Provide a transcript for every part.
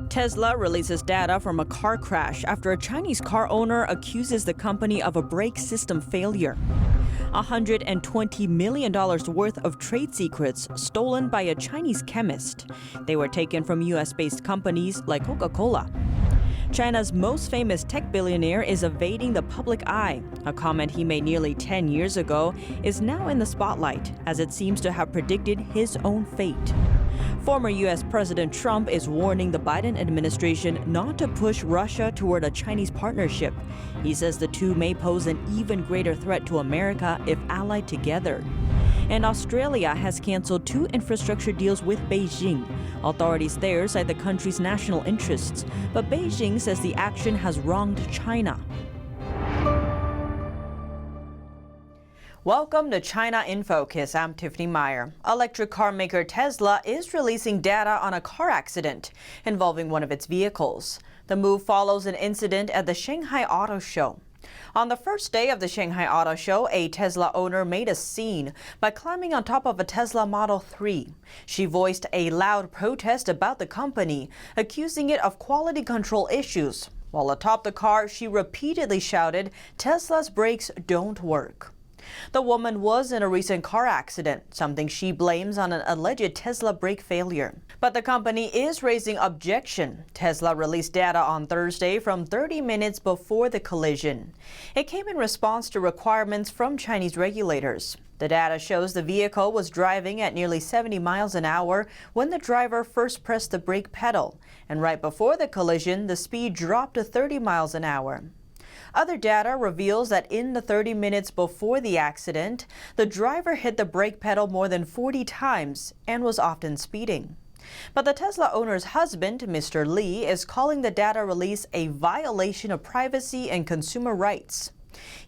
Tesla releases data from a car crash after a Chinese car owner accuses the company of a brake system failure. $120 million worth of trade secrets stolen by a Chinese chemist. They were taken from US-based companies like Coca Cola. China's most famous tech billionaire is evading the public eye. A comment he made nearly 10 years ago is now in the spotlight, as it seems to have predicted his own fate. Former U.S. President Trump is warning the Biden administration not to push Russia toward a Chinese partnership. He says the two may pose an even greater threat to America if allied together. And Australia has canceled 2 infrastructure deals with Beijing. Authorities there cite the country's national interests, but Beijing says the action has wronged China. Welcome to China in Focus. I'm Tiffany Meyer. Electric car maker Tesla is releasing data on a car accident involving one of its vehicles. The move follows an incident at the Shanghai Auto Show. On the first day of the Shanghai Auto Show, a Tesla owner made a scene by climbing on top of a Tesla Model 3. She voiced a loud protest about the company, accusing it of quality control issues. While atop the car, she repeatedly shouted, "Tesla's brakes don't work." The woman was in a recent car accident, something she blames on an alleged Tesla brake failure. But the company is raising objection. Tesla released data on Thursday from 30 minutes before the collision. It came in response to requirements from Chinese regulators. The data shows the vehicle was driving at nearly 70 miles an hour when the driver first pressed the brake pedal, and right before the collision, the speed dropped to 30 miles an hour. Other data reveals that in the 30 minutes before the accident, the driver hit the brake pedal more than 40 times and was often speeding. But the Tesla owner's husband, Mr. Li, is calling the data release a violation of privacy and consumer rights.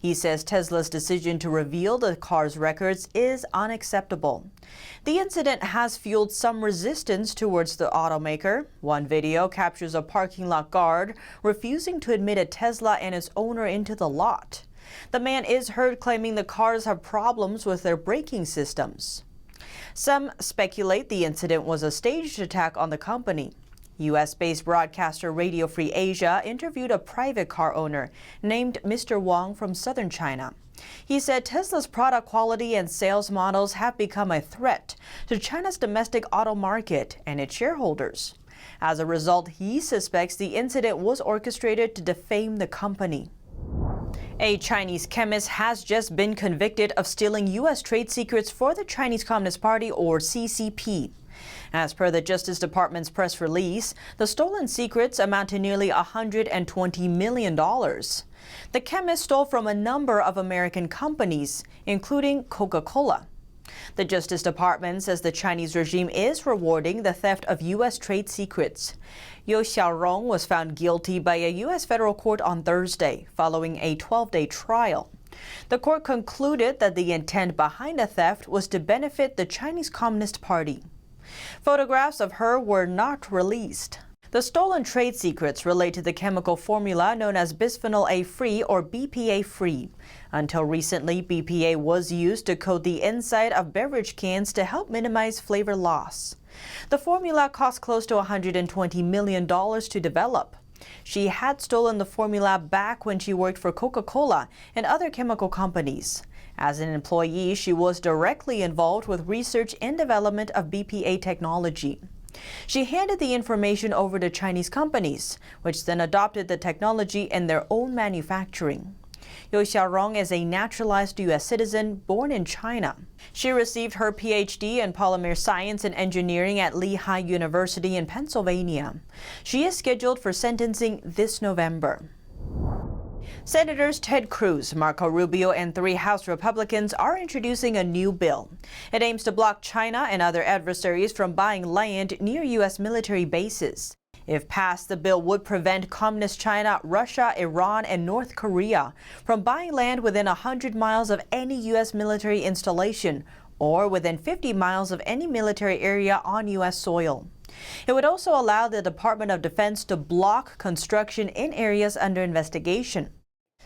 He says Tesla's decision to reveal the car's records is unacceptable. The incident has fueled some resistance towards the automaker. One video captures a parking lot guard refusing to admit a Tesla and its owner into the lot. The man is heard claiming the cars have problems with their braking systems. Some speculate the incident was a staged attack on the company. U.S.-based broadcaster Radio Free Asia interviewed a private car owner named Mr. Wang from southern China. He said Tesla's product quality and sales models have become a threat to China's domestic auto market and its shareholders. As a result, he suspects the incident was orchestrated to defame the company. A Chinese chemist has just been convicted of stealing U.S. trade secrets for the Chinese Communist Party, or CCP. As per the Justice Department's press release, the stolen secrets amount to nearly $120 million. The chemist stole from a number of American companies, including Coca Cola. The Justice Department says the Chinese regime is rewarding the theft of U.S. trade secrets. Liu Xiaorong was found guilty by a U.S. federal court on Thursday, following a 12-day trial. The court concluded that the intent behind the theft was to benefit the Chinese Communist Party. Photographs of her were not released. The stolen trade secrets relate to the chemical formula known as bisphenol A-free, or BPA-free. Until recently, BPA was used to coat the inside of beverage cans to help minimize flavor loss. The formula cost close to $120 million to develop. She had stolen the formula back when she worked for Coca Cola and other chemical companies. As an employee, she was directly involved with research and development of BPA technology. She handed the information over to Chinese companies, which then adopted the technology in their own manufacturing. Liu Xiaorong is a naturalized U.S. citizen born in China. She received her Ph.D. in polymer science and engineering at Lehigh University in Pennsylvania. She is scheduled for sentencing this November. Senators Ted Cruz, Marco Rubio, and 3 House Republicans are introducing a new bill. It aims to block China and other adversaries from buying land near U.S. military bases. If passed, the bill would prevent Communist China, Russia, Iran, and North Korea from buying land within 100 miles of any U.S. military installation or within 50 miles of any military area on U.S. soil. It would also allow the Department of Defense to block construction in areas under investigation.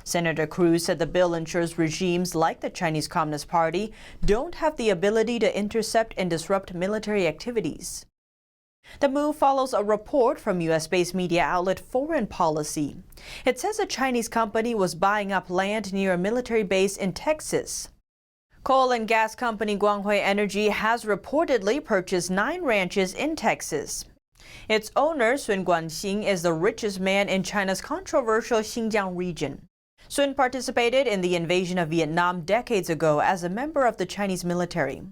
Senator Cruz said the bill ensures regimes like the Chinese Communist Party don't have the ability to intercept and disrupt military activities. The move follows a report from U.S.-based media outlet Foreign Policy. It says a Chinese company was buying up land near a military base in Texas. Coal and gas company Guanghui Energy has reportedly purchased 9 ranches in Texas. Its owner, Sun Guangxing, is the richest man in China's controversial Xinjiang region. Sun participated in the invasion of Vietnam decades ago as a member of the Chinese military.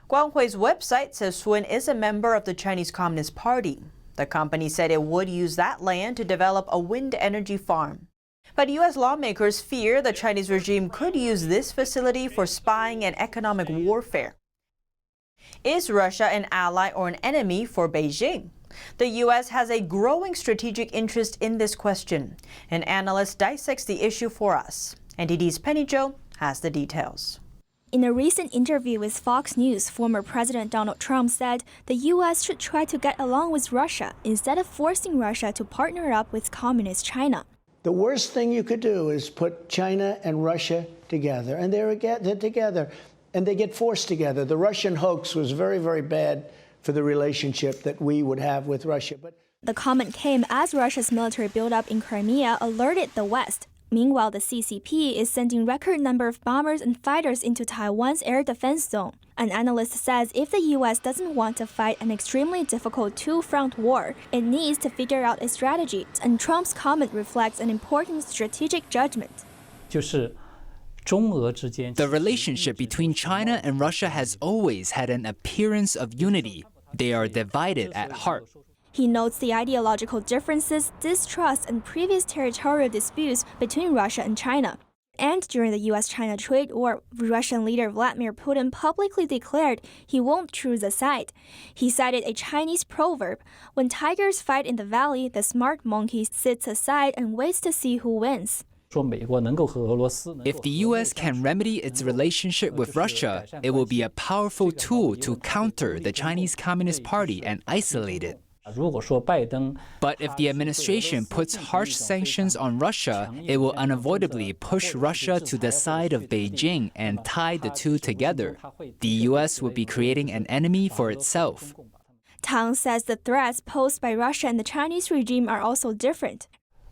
Guanghui's website says Sun is a member of the Chinese Communist Party. The company said it would use that land to develop a wind energy farm. But U.S. lawmakers fear the Chinese regime could use this facility for spying and economic warfare. Is Russia an ally or an enemy for Beijing? The U.S. has a growing strategic interest in this question. An analyst dissects the issue for us. NTD's Penny Zhou has the details. In a recent interview with Fox News, former President Donald Trump said the U.S. should try to get along with Russia instead of forcing Russia to partner up with communist China. The worst thing you could do is put China and Russia together, and they're together, and they get forced together. The Russian hoax was very, very bad for the relationship that we would have with Russia. But the comment came as Russia's military buildup in Crimea alerted the West. Meanwhile, the CCP is sending record number of bombers and fighters into Taiwan's air defense zone. An analyst says if the U.S. doesn't want to fight an extremely difficult two-front war, it needs to figure out a strategy, and Trump's comment reflects an important strategic judgment. The relationship between China and Russia has always had an appearance of unity. They are divided at heart. He notes the ideological differences, distrust, and previous territorial disputes between Russia and China. And during the U.S.-China trade war, Russian leader Vladimir Putin publicly declared he won't choose a side. He cited a Chinese proverb, "When tigers fight in the valley, the smart monkey sits aside and waits to see who wins." If the U.S. can remedy its relationship with Russia, it will be a powerful tool to counter the Chinese Communist Party and isolate it. But if the administration puts harsh sanctions on Russia, it will unavoidably push Russia to the side of Beijing and tie the two together. The U.S. will be creating an enemy for itself. Tang says the threats posed by Russia and the Chinese regime are also different.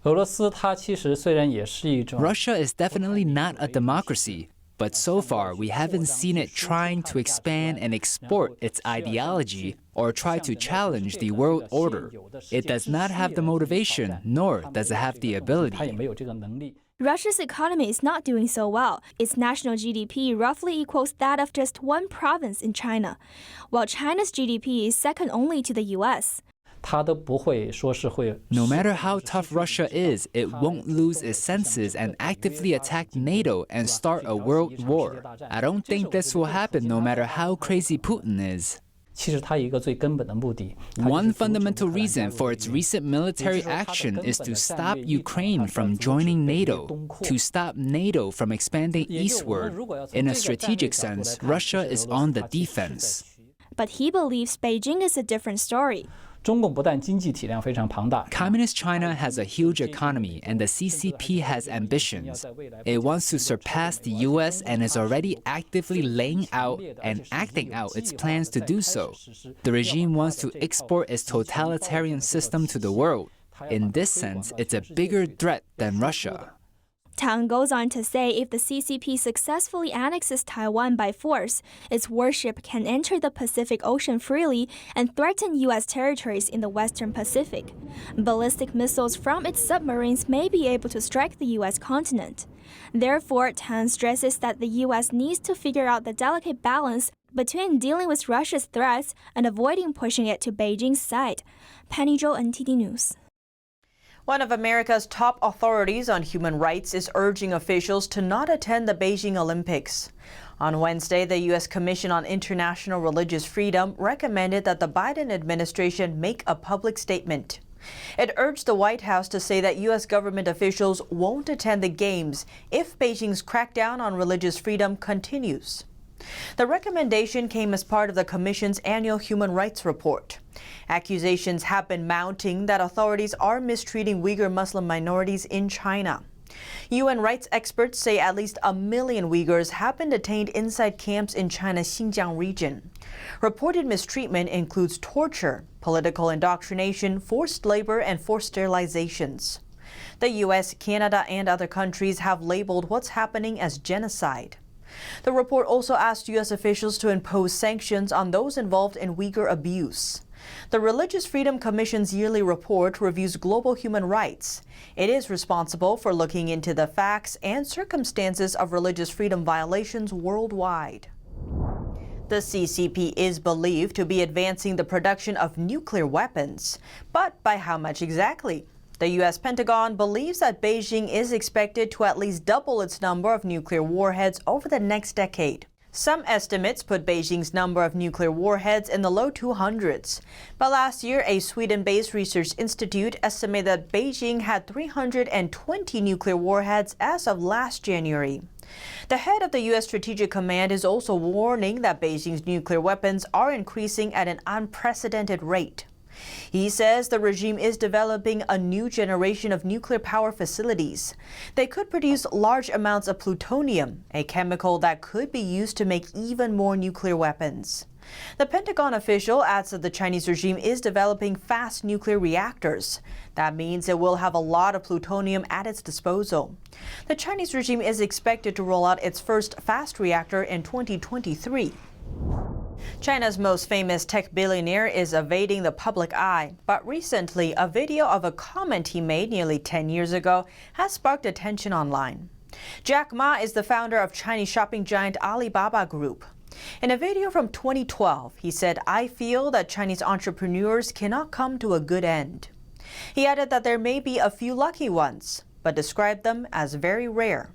Russia is definitely not a democracy. But so far, we haven't seen it trying to expand and export its ideology or try to challenge the world order. It does not have the motivation, nor does it have the ability. Russia's economy is not doing so well. Its national GDP roughly equals that of just one province in China, while China's GDP is second only to the U.S. No matter how tough Russia is, it won't lose its senses and actively attack NATO and start a world war. I don't think this will happen no matter how crazy Putin is. One fundamental reason for its recent military action is to stop Ukraine from joining NATO, to stop NATO from expanding eastward. In a strategic sense, Russia is on the defense. But he believes Beijing is a different story. Communist China has a huge economy, and the CCP has ambitions. It wants to surpass the U.S. and is already actively laying out and acting out its plans to do so. The regime wants to export its totalitarian system to the world. In this sense, it's a bigger threat than Russia. Tang goes on to say if the CCP successfully annexes Taiwan by force, its warship can enter the Pacific Ocean freely and threaten U.S. territories in the Western Pacific. Ballistic missiles from its submarines may be able to strike the U.S. continent. Therefore, Tang stresses that the U.S. needs to figure out the delicate balance between dealing with Russia's threats and avoiding pushing it to Beijing's side. Penny Zhou, NTD News. One of America's top authorities on human rights is urging officials to not attend the Beijing Olympics. On Wednesday, the U.S. Commission on International Religious Freedom recommended that the Biden administration make a public statement. It urged the White House to say that U.S. government officials won't attend the Games if Beijing's crackdown on religious freedom continues. The recommendation came as part of the Commission's annual human rights report. Accusations have been mounting that authorities are mistreating Uyghur Muslim minorities in China. UN rights experts say at least 1 million Uyghurs have been detained inside camps in China's Xinjiang region. Reported mistreatment includes torture, political indoctrination, forced labor, and forced sterilizations. The US, Canada, and other countries have labeled what's happening as genocide. The report also asked U.S. officials to impose sanctions on those involved in Uyghur abuse. The Religious Freedom Commission's yearly report reviews global human rights. It is responsible for looking into the facts and circumstances of religious freedom violations worldwide. The CCP is believed to be advancing the production of nuclear weapons. But by how much exactly? The U.S. Pentagon believes that Beijing is expected to at least double its number of nuclear warheads over the next decade. Some estimates put Beijing's number of nuclear warheads in the low 200s. But last year, a Sweden-based research institute estimated that Beijing had 320 nuclear warheads as of last January. The head of the U.S. Strategic Command is also warning that Beijing's nuclear weapons are increasing at an unprecedented rate. He says the regime is developing a new generation of nuclear power facilities. They could produce large amounts of plutonium, a chemical that could be used to make even more nuclear weapons. The Pentagon official adds that the Chinese regime is developing fast nuclear reactors. That means it will have a lot of plutonium at its disposal. The Chinese regime is expected to roll out its first fast reactor in 2023. China's most famous tech billionaire is evading the public eye, but recently a video of a comment he made nearly 10 years ago has sparked attention online. Jack Ma is the founder of Chinese shopping giant Alibaba Group. In a video from 2012, he said, "I feel that Chinese entrepreneurs cannot come to a good end." He added that there may be a few lucky ones, but described them as very rare.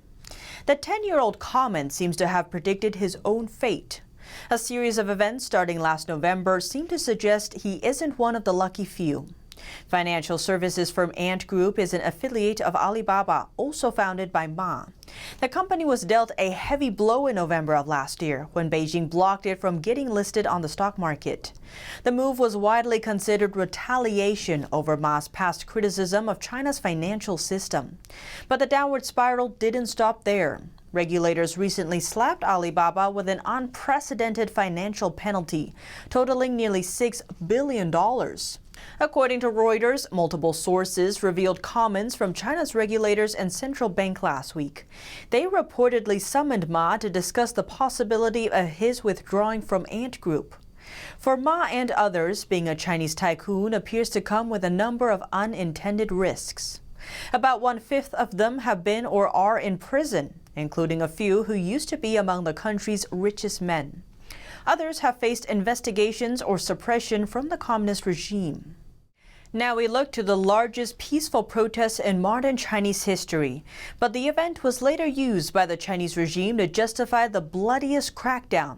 The 10-year-old comment seems to have predicted his own fate. A series of events starting last November seem to suggest he isn't one of the lucky few. Financial services firm Ant Group is an affiliate of Alibaba, also founded by Ma. The company was dealt a heavy blow in November of last year when Beijing blocked it from getting listed on the stock market. The move was widely considered retaliation over Ma's past criticism of China's financial system. But the downward spiral didn't stop there. Regulators recently slapped Alibaba with an unprecedented financial penalty, totaling nearly $6 billion. According to Reuters, multiple sources revealed comments from China's regulators and central bank last week. They reportedly summoned Ma to discuss the possibility of his withdrawing from Ant Group. For Ma and others, being a Chinese tycoon appears to come with a number of unintended risks. About 1/5 of them have been or are in prison, including a few who used to be among the country's richest men. Others have faced investigations or suppression from the communist regime. Now we look to the largest peaceful protest in modern Chinese history, but the event was later used by the Chinese regime to justify the bloodiest crackdown.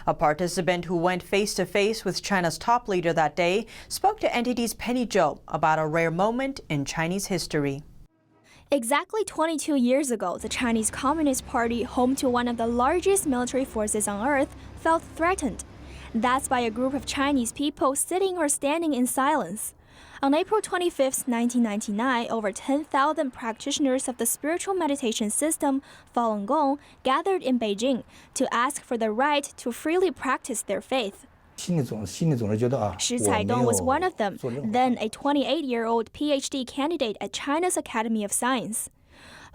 A participant who went face-to-face with China's top leader that day spoke to NTD's Penny Zhou about a rare moment in Chinese history. Exactly 22 years ago, the Chinese Communist Party, home to one of the largest military forces on earth, felt threatened. That's by a group of Chinese people sitting or standing in silence. On April 25, 1999, over 10,000 practitioners of the spiritual meditation system Falun Gong gathered in Beijing to ask for the right to freely practice their faith. Shi Caidong was one of them, then a 28-year-old PhD candidate at China's Academy of Science.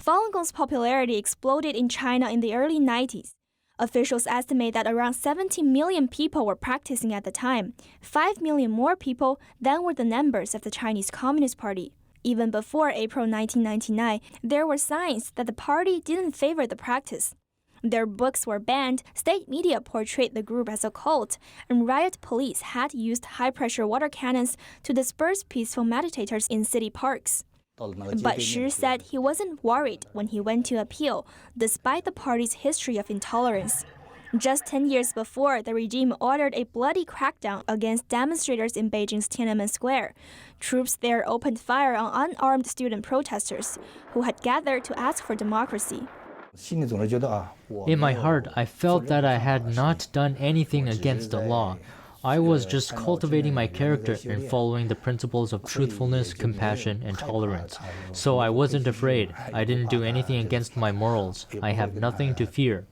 Falun Gong's popularity exploded in China in the early 90s. Officials estimate that around 70 million people were practicing at the time, 5 million more people than were the members of the Chinese Communist Party. Even before April 1999, there were signs that the party didn't favor the practice. Their books were banned, state media portrayed the group as a cult, and riot police had used high-pressure water cannons to disperse peaceful meditators in city parks. But Shi said he wasn't worried when he went to appeal, despite the party's history of intolerance. Just 10 years before, the regime ordered a bloody crackdown against demonstrators in Beijing's Tiananmen Square. Troops there opened fire on unarmed student protesters who had gathered to ask for democracy. In my heart, I felt that I had not done anything against the law. I was just cultivating my character and following the principles of truthfulness, compassion, and tolerance. So I wasn't afraid. I didn't do anything against my morals. I have nothing to fear.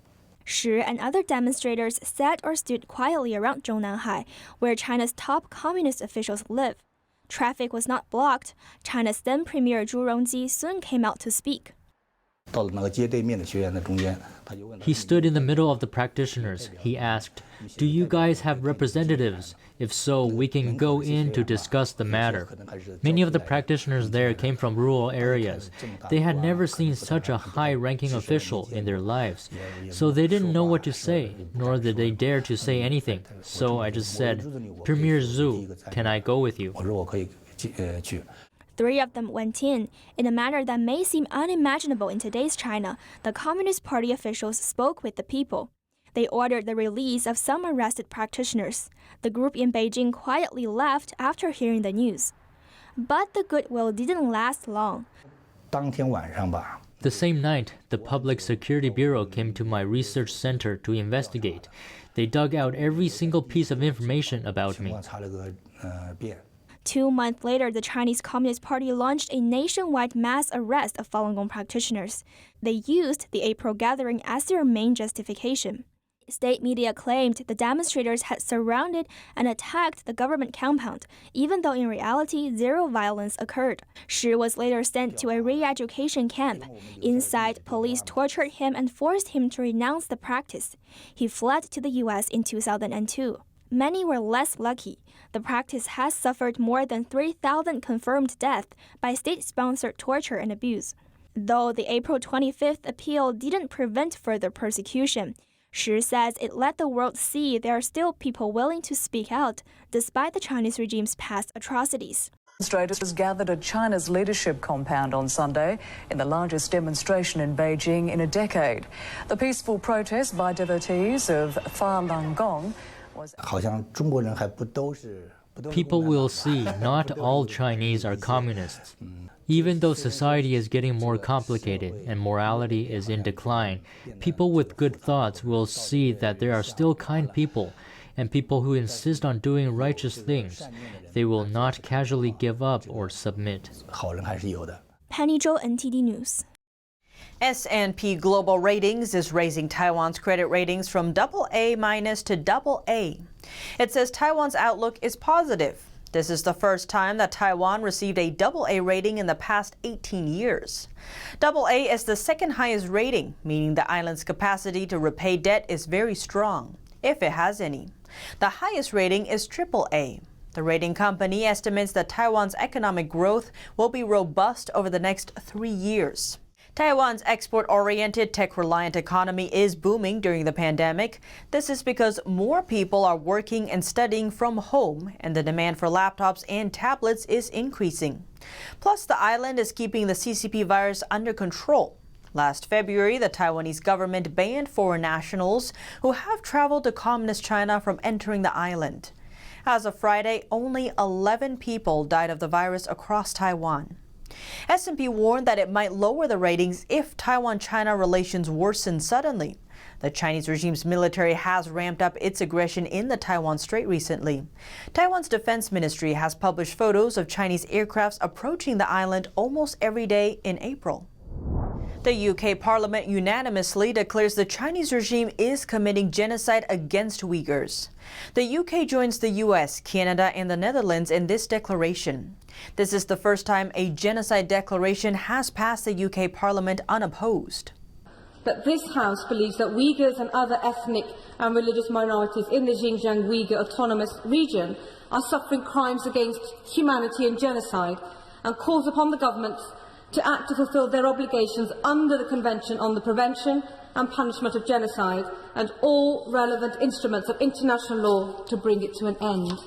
Shi and other demonstrators sat or stood quietly around Zhongnanhai, where China's top communist officials live. Traffic was not blocked. China's then Premier Zhu Rongji soon came out to speak. He stood in the middle of the practitioners. He asked, "Do you guys have representatives? If so, we can go in to discuss the matter." Many of the practitioners there came from rural areas. They had never seen such a high-ranking official in their lives. So they didn't know what to say, nor did they dare to say anything. So I just said, "Premier Zhu, can I go with you?" 3 of them went in a manner that may seem unimaginable in today's China. The Communist Party officials spoke with the people. They ordered the release of some arrested practitioners. The group in Beijing quietly left after hearing the news. But the goodwill didn't last long. The same night, the Public Security Bureau came to my research center to investigate. They dug out every single piece of information about me. 2 months later, the Chinese Communist Party launched a nationwide mass arrest of Falun Gong practitioners. They used the April gathering as their main justification. State media claimed the demonstrators had surrounded and attacked the government compound, even though in reality, zero violence occurred. Shi was later sent to a re-education camp. Inside, police tortured him and forced him to renounce the practice. He fled to the U.S. in 2002. Many were less lucky. The practice has suffered more than 3,000 confirmed deaths by state-sponsored torture and abuse. Though the April 25th appeal didn't prevent further persecution, Shi says it let the world see there are still people willing to speak out, despite the Chinese regime's past atrocities. Demonstrators gathered at China's leadership compound on Sunday in the largest demonstration in Beijing in a decade. The peaceful protest by devotees of Falun Gong was... People will see not all Chinese are communists. Even though society is getting more complicated and morality is in decline, people with good thoughts will see that there are still kind people and people who insist on doing righteous things. They will not casually give up or submit. Penny Zhou, NTD News. S&P Global Ratings is raising Taiwan's credit ratings from AA- to AA. It says Taiwan's outlook is positive. This is the first time that Taiwan received a AA rating in the past 18 years. AA is the second highest rating, meaning the island's capacity to repay debt is very strong, if it has any. The highest rating is AAA. The rating company estimates that Taiwan's economic growth will be robust over the next 3 years. Taiwan's export-oriented, tech-reliant economy is booming during the pandemic. This is because more people are working and studying from home, and the demand for laptops and tablets is increasing. Plus, the island is keeping the CCP virus under control. Last February, the Taiwanese government banned foreign nationals who have traveled to Communist China from entering the island. As of Friday, only 11 people died of the virus across Taiwan. S&P warned that it might lower the ratings if Taiwan-China relations worsen suddenly. The Chinese regime's military has ramped up its aggression in the Taiwan Strait recently. Taiwan's defense ministry has published photos of Chinese aircrafts approaching the island almost every day in April. The UK Parliament unanimously declares the Chinese regime is committing genocide against Uyghurs. The UK joins the US, Canada, and the Netherlands in this declaration. This is the first time a genocide declaration has passed the UK Parliament unopposed. That this House believes that Uyghurs and other ethnic and religious minorities in the Xinjiang Uyghur Autonomous Region are suffering crimes against humanity and genocide, and calls upon the government to act to fulfil their obligations under the Convention on the Prevention and Punishment of Genocide and all relevant instruments of international law to bring it to an end.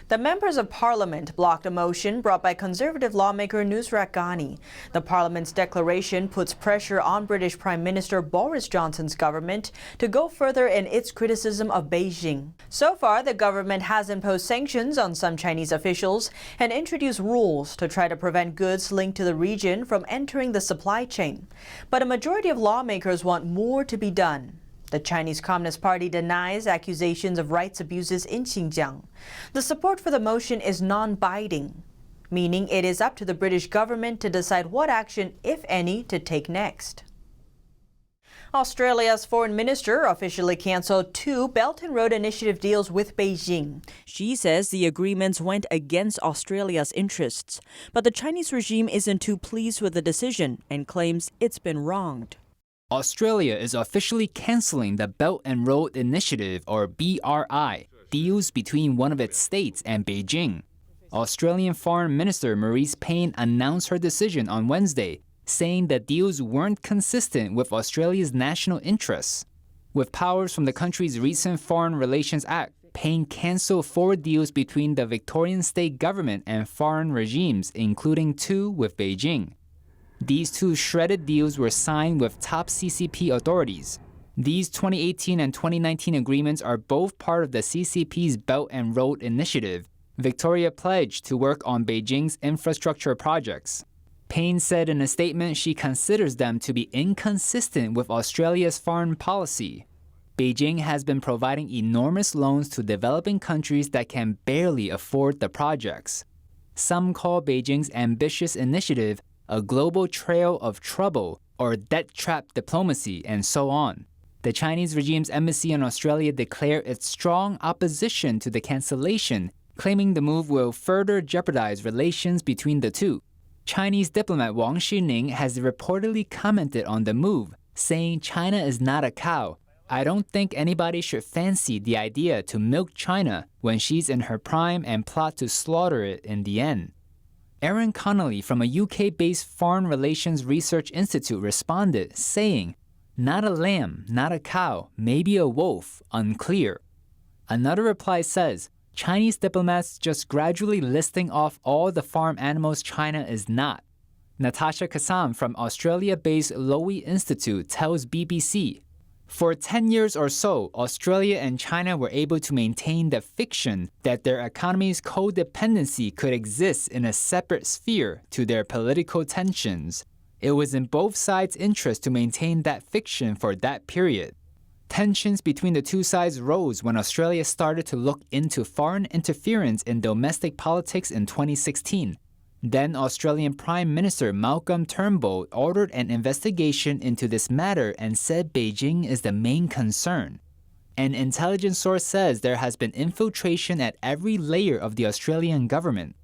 The members of Parliament blocked a motion brought by Conservative lawmaker Nusrat Ghani. The Parliament's declaration puts pressure on British Prime Minister Boris Johnson's government to go further in its criticism of Beijing. So far, the government has imposed sanctions on some Chinese officials and introduced rules to try to prevent goods linked to the region from entering the supply chain. But a majority of lawmakers want more to be done. The Chinese Communist Party denies accusations of rights abuses in Xinjiang. The support for the motion is non-binding, meaning it is up to the British government to decide what action, if any, to take next. Australia's foreign minister officially canceled 2 Belt and Road Initiative deals with Beijing. She says the agreements went against Australia's interests, but the Chinese regime isn't too pleased with the decision and claims it's been wronged. Australia is officially canceling the Belt and Road Initiative, or BRI, deals between one of its states and Beijing. Australian Foreign Minister Marise Payne announced her decision on Wednesday, saying that deals weren't consistent with Australia's national interests. With powers from the country's recent Foreign Relations Act, Payne canceled 4 deals between the Victorian state government and foreign regimes, including 2 with Beijing. These 2 shredded deals were signed with top CCP authorities. These 2018 and 2019 agreements are both part of the CCP's Belt and Road Initiative. Victoria pledged to work on Beijing's infrastructure projects. Payne said in a statement she considers them to be inconsistent with Australia's foreign policy. Beijing has been providing enormous loans to developing countries that can barely afford the projects. Some call Beijing's ambitious initiative a global trail of trouble or debt trap diplomacy, and so on. The Chinese regime's embassy in Australia declared its strong opposition to the cancellation, claiming the move will further jeopardize relations between the two. Chinese diplomat Wang Xining has reportedly commented on the move, saying China is not a cow. I don't think anybody should fancy the idea to milk China when she's in her prime and plot to slaughter it in the end. Aaron Connolly from a UK-based Foreign Relations Research Institute responded, saying, "Not a lamb, not a cow, maybe a wolf, unclear." Another reply says, Chinese diplomats just gradually listing off all the farm animals China is not. Natasha Kassam from Australia-based Lowy Institute tells BBC, "For 10 years or so, Australia and China were able to maintain the fiction that their economies' codependency could exist in a separate sphere to their political tensions. It was in both sides' interest to maintain that fiction for that period. Tensions between the two sides rose when Australia started to look into foreign interference in domestic politics in 2016. Then Australian Prime Minister Malcolm Turnbull ordered an investigation into this matter and said Beijing is the main concern. An intelligence source says there has been infiltration at every layer of the Australian government,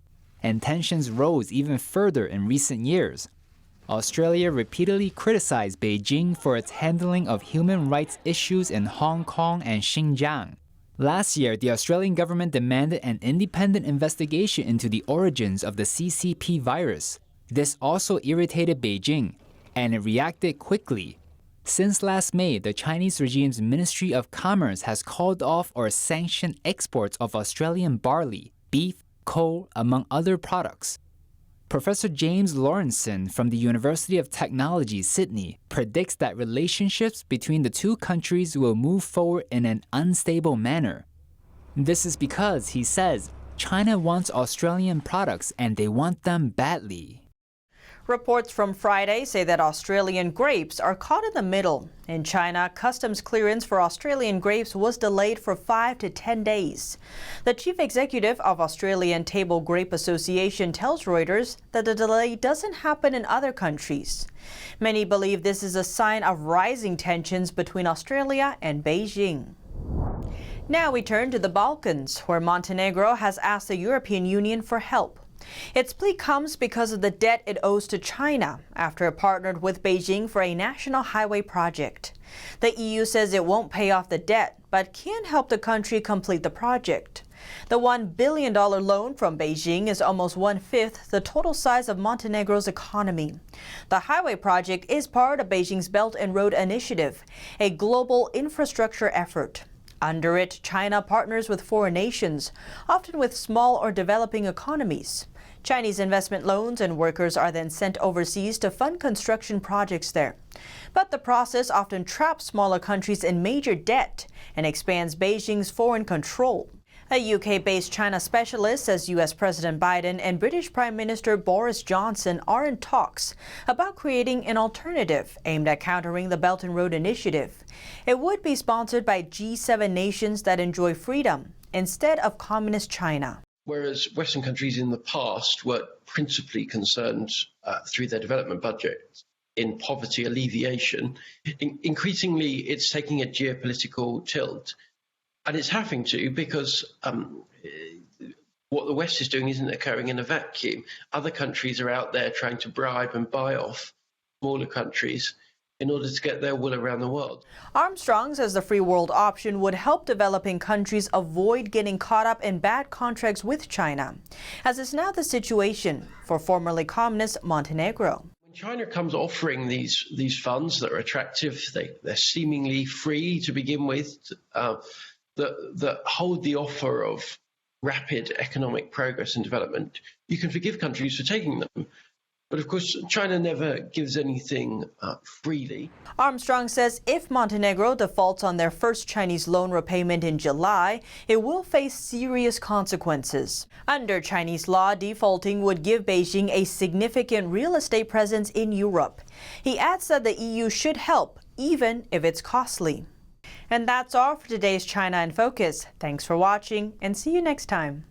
and tensions rose even further in recent years. Australia repeatedly criticized Beijing for its handling of human rights issues in Hong Kong and Xinjiang. Last year, the Australian government demanded an independent investigation into the origins of the CCP virus. This also irritated Beijing, and it reacted quickly. Since last May, the Chinese regime's Ministry of Commerce has called off or sanctioned exports of Australian barley, beef, coal, among other products. Professor James Lawrenson from the University of Technology, Sydney, predicts that relationships between the two countries will move forward in an unstable manner. This is because, he says, China wants Australian products and they want them badly. Reports from Friday say that Australian grapes are caught in the middle. In China, customs clearance for Australian grapes was delayed for 5 to 10 days. The chief executive of Australian Table Grape Association tells Reuters that the delay doesn't happen in other countries. Many believe this is a sign of rising tensions between Australia and Beijing. Now we turn to the Balkans, where Montenegro has asked the European Union for help. Its plea comes because of the debt it owes to China after it partnered with Beijing for a national highway project. The EU says it won't pay off the debt, but can help the country complete the project. The $1 billion loan from Beijing is almost 1/5 the total size of Montenegro's economy. The highway project is part of Beijing's Belt and Road Initiative, a global infrastructure effort. Under it, China partners with foreign nations, often with small or developing economies. Chinese investment loans and workers are then sent overseas to fund construction projects there. But the process often traps smaller countries in major debt and expands Beijing's foreign control. A UK-based China specialist says U.S. President Biden and British Prime Minister Boris Johnson are in talks about creating an alternative aimed at countering the Belt and Road Initiative. It would be sponsored by G7 nations that enjoy freedom instead of communist China. Whereas Western countries in the past were principally concerned through their development budgets in poverty alleviation, increasingly it's taking a geopolitical tilt. And it's having to because what the West is doing isn't occurring in a vacuum. Other countries are out there trying to bribe and buy off smaller countries in order to get their will around the world. Armstrong says the free world option would help developing countries avoid getting caught up in bad contracts with China, as is now the situation for formerly communist Montenegro. When China comes offering these funds that are attractive, they're seemingly free to begin with, that hold the offer of rapid economic progress and development, you can forgive countries for taking them. But of course, China never gives anything freely. Armstrong says if Montenegro defaults on their first Chinese loan repayment in July, it will face serious consequences. Under Chinese law, defaulting would give Beijing a significant real estate presence in Europe. He adds that the EU should help, even if it's costly. And that's all for today's China in Focus. Thanks for watching and see you next time.